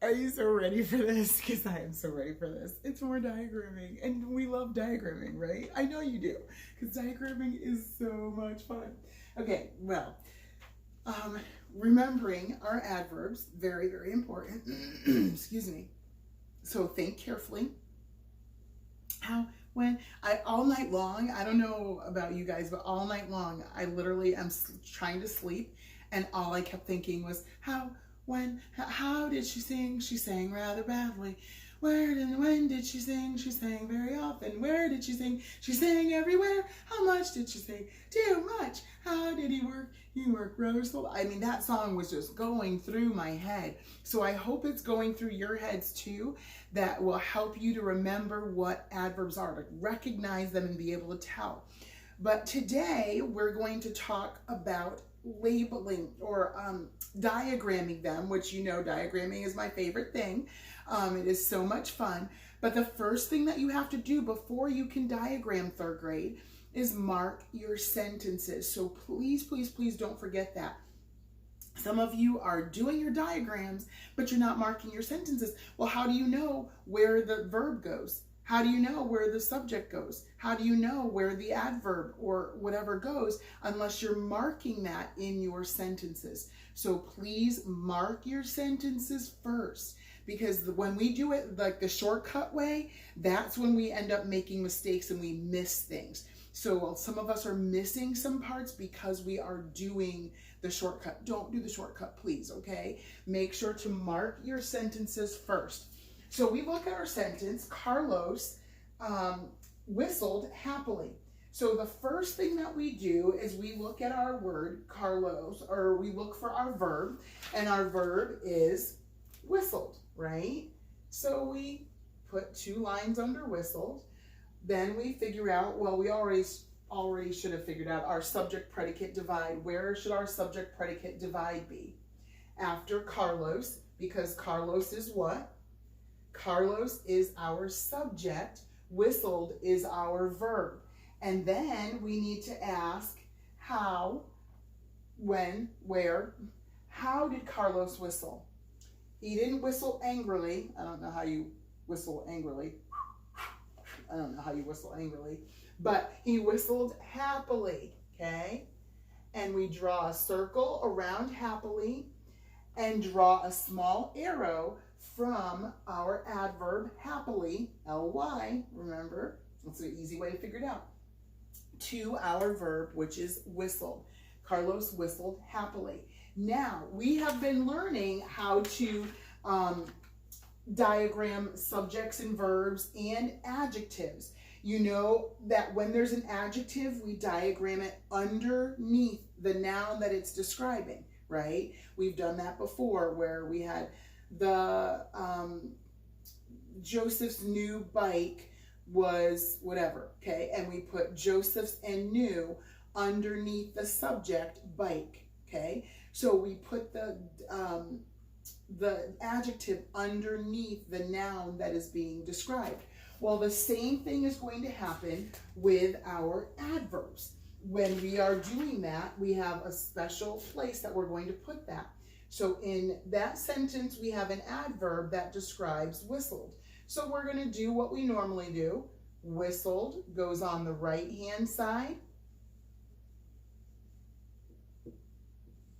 Are you so ready for this? Because I am so ready for this. It's more diagramming, and we love diagramming, right? I know you do, because diagramming is so much fun. Okay, well, remembering our adverbs, very, very important. Excuse me. So think carefully. All night long, I don't know about you guys, but all night long, I literally am trying to sleep, and all I kept thinking was, how did she sing? She sang rather badly. When did she sing? She sang very often. Where did she sing? She sang everywhere. How much did she sing? Too much. How did he work? He worked rather slow. I mean, that song was just going through my head. So I hope it's going through your heads too. That will help you to remember what adverbs are, to recognize them and be able to tell. But today we're going to talk about labeling or diagramming them, which you know diagramming is my favorite thing. It is so much fun. But the first thing that you have to do before you can diagram third grade is mark your sentences. So please, please, please don't forget that. Some of you are doing your diagrams, but you're not marking your sentences. Well, how do you know where the verb goes? How do you know where the subject goes? How do you know where the adverb or whatever goes unless you're marking that in your sentences? So please mark your sentences first, because when we do it like the shortcut way, that's when we end up making mistakes and we miss things. So some of us are missing some parts because we are doing the shortcut. Don't do the shortcut, please, okay? Make sure to mark your sentences first. So we look at our sentence, Carlos whistled happily. So the first thing that we do is we look at our word, Carlos, or we look for our verb, and our verb is whistled, right? So we put 2 lines under whistled. Then we figure out, well, we already should have figured out our subject predicate divide. Where should our subject predicate divide be? After Carlos, because Carlos is what? Carlos is our subject, whistled is our verb. And then we need to ask how, when, where. How did Carlos whistle? He didn't whistle angrily. I don't know how you whistle angrily. I don't know how you whistle angrily, but he whistled happily, okay? And we draw a circle around happily and draw a small arrow from our adverb happily, L-Y, remember, that's an easy way to figure it out, to our verb, which is whistled. Carlos whistled happily. Now, we have been learning how to diagram subjects and verbs and adjectives. You know that when there's an adjective, we diagram it underneath the noun that it's describing, right? We've done that before where we had the Joseph's new bike was whatever, okay? And we put Joseph's and new underneath the subject bike, okay? So we put the adjective underneath the noun that is being described. Well, the same thing is going to happen with our adverbs. When we are doing that, we have a special place that we're going to put that. So in that sentence, we have an adverb that describes whistled. So we're going to do what we normally do. Whistled goes on the right-hand side.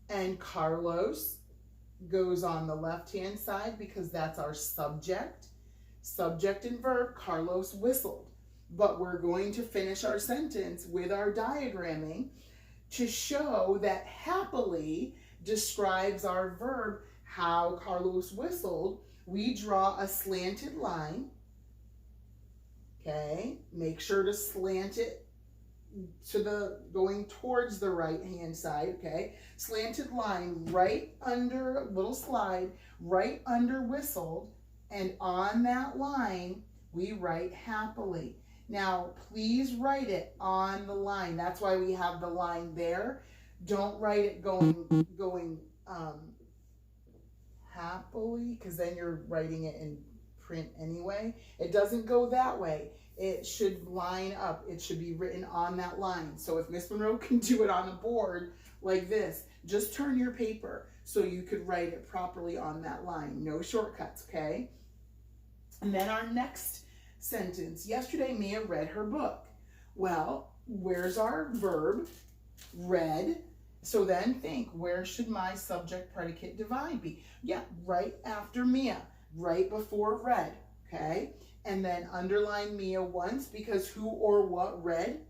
And Carlos goes on the left-hand side because that's our subject. Subject and verb, Carlos whistled. But we're going to finish our sentence with our diagramming to show that happily describes our verb, how Carlos whistled. We draw a slanted line, okay? Make sure to slant it to the going towards the right hand side, okay? Slanted line right under, little slide, right under whistled, and on that line we write happily. Now please write it on the line. That's why we have the line there. Don't write it going happily, because then you're writing it in print anyway. It doesn't go that way. It should line up. It should be written on that line. So if Miss Monroe can do it on the board, like this. Just turn your paper so you could write it properly on that line. No shortcuts, okay? And then our next sentence. Yesterday, Mia read her book. Well, where's our verb? Read. So then think, where should my subject predicate divide be? Yeah, right after Mia, right before read, okay? And then underline Mia once, because who or what read?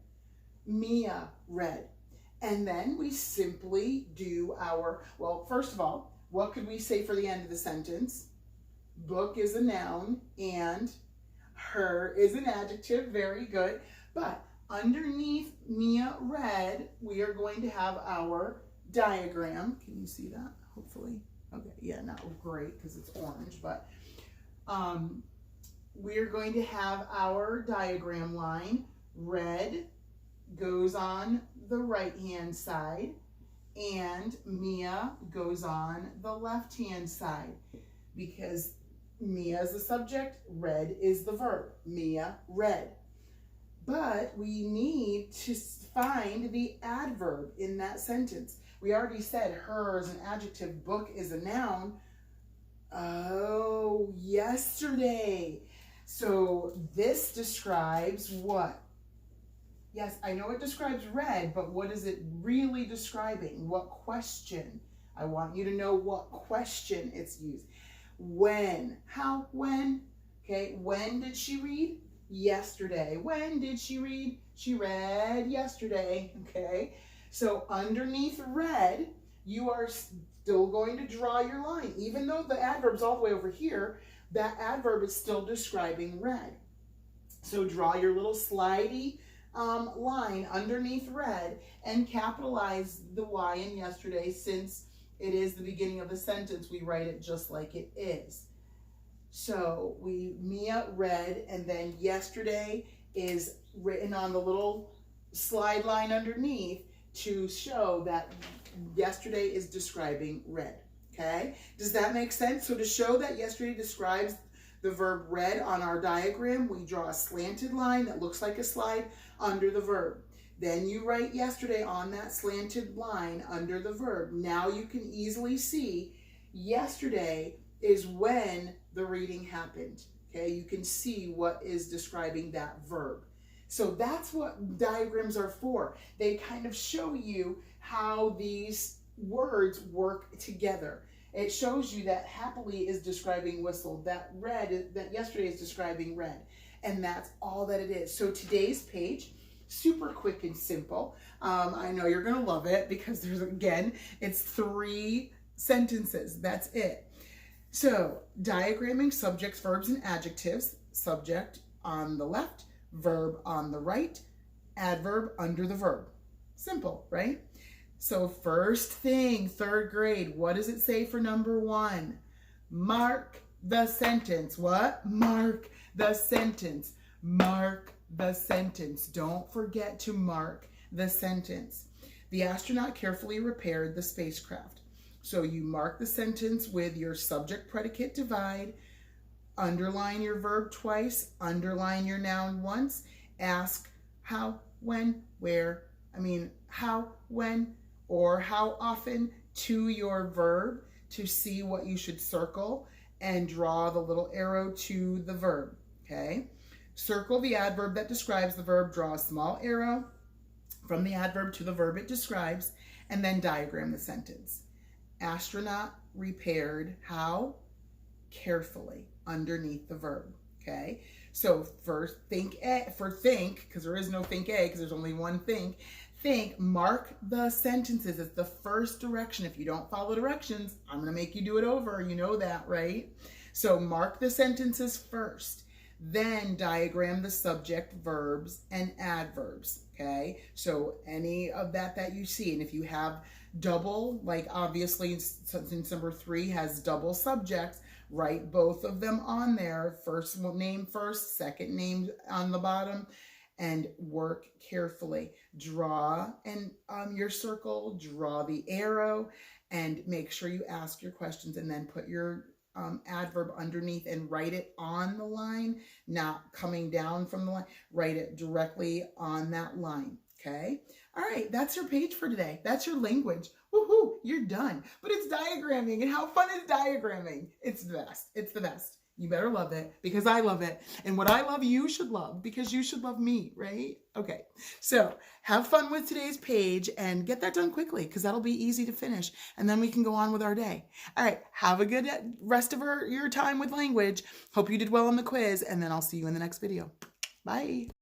Mia read. And then we simply do our, well, first of all, what could we say for the end of the sentence? Book is a noun and her is an adjective. Very good. But underneath Mia read, we are going to have our diagram. Can you see that? Hopefully. Okay, yeah, not great because it's orange, but we are going to have our diagram line. Read goes on the right-hand side and Mia goes on the left-hand side, because Mia is the subject, read is the verb. Mia read. But we need to find the adverb in that sentence. We already said her is an adjective, book is a noun. Oh, yesterday. So this describes what? Yes, I know it describes read, but what is it really describing? What question? I want you to know what question it's used. When? How? When? Okay, when did she read? Yesterday. When did she read? She read yesterday. Okay, so underneath read, you are still going to draw your line. Even though the adverb's all the way over here, that adverb is still describing read. So draw your little slidey line underneath read and capitalize the Y in yesterday, since it is the beginning of the sentence. We write it just like it is. So Mia read, and then yesterday is written on the little slide line underneath to show that yesterday is describing read. Okay? Does that make sense? So to show that yesterday describes the verb read on our diagram, we draw a slanted line that looks like a slide under the verb. Then you write yesterday on that slanted line under the verb. Now you can easily see yesterday is when the reading happened. Okay, you can see what is describing that verb. So that's what diagrams are for. They kind of show you how these words work together. It shows you that happily is describing whistle, that read, that yesterday is describing read. And that's all that it is. So today's page, super quick and simple. I know you're gonna love it because it's 3 sentences, that's it. So diagramming subjects, verbs, and adjectives, subject on the left, verb on the right, adverb under the verb. Simple, right? So first thing, 3rd grade, what does it say for number 1? Mark the sentence. What? Mark the sentence. Mark the sentence. Don't forget to mark the sentence. The astronaut carefully repaired the spacecraft. So you mark the sentence with your subject predicate divide, underline your verb twice, underline your noun once, ask how, when, where, how, when, or how often to your verb to see what you should circle, and draw the little arrow to the verb, okay? Circle the adverb that describes the verb, draw a small arrow from the adverb to the verb it describes, and then diagram the sentence. Astronaut repaired how? Carefully, underneath the verb, okay? So for think, because there is no think A, because there's only one think, mark the sentences. It's the first direction. If you don't follow directions, I'm gonna make you do it over. You know that, right? So mark the sentences first, then diagram the subject, verbs, and adverbs, okay? So any of that you see, and if you have double, like obviously since number 3 has double subjects, write both of them on there. First name first, second name on the bottom, and work carefully. Draw and your circle, draw the arrow, and make sure you ask your questions, and then put your adverb underneath and write it on the line, not coming down from the line. Write it directly on that line. Okay. All right. That's your page for today. That's your language. Woohoo. You're done. But it's diagramming. And how fun is diagramming? It's the best. It's the best. You better love it because I love it. And what I love, you should love because you should love me, right? Okay. So have fun with today's page and get that done quickly because that'll be easy to finish. And then we can go on with our day. All right. Have a good rest of your time with language. Hope you did well on the quiz. And then I'll see you in the next video. Bye.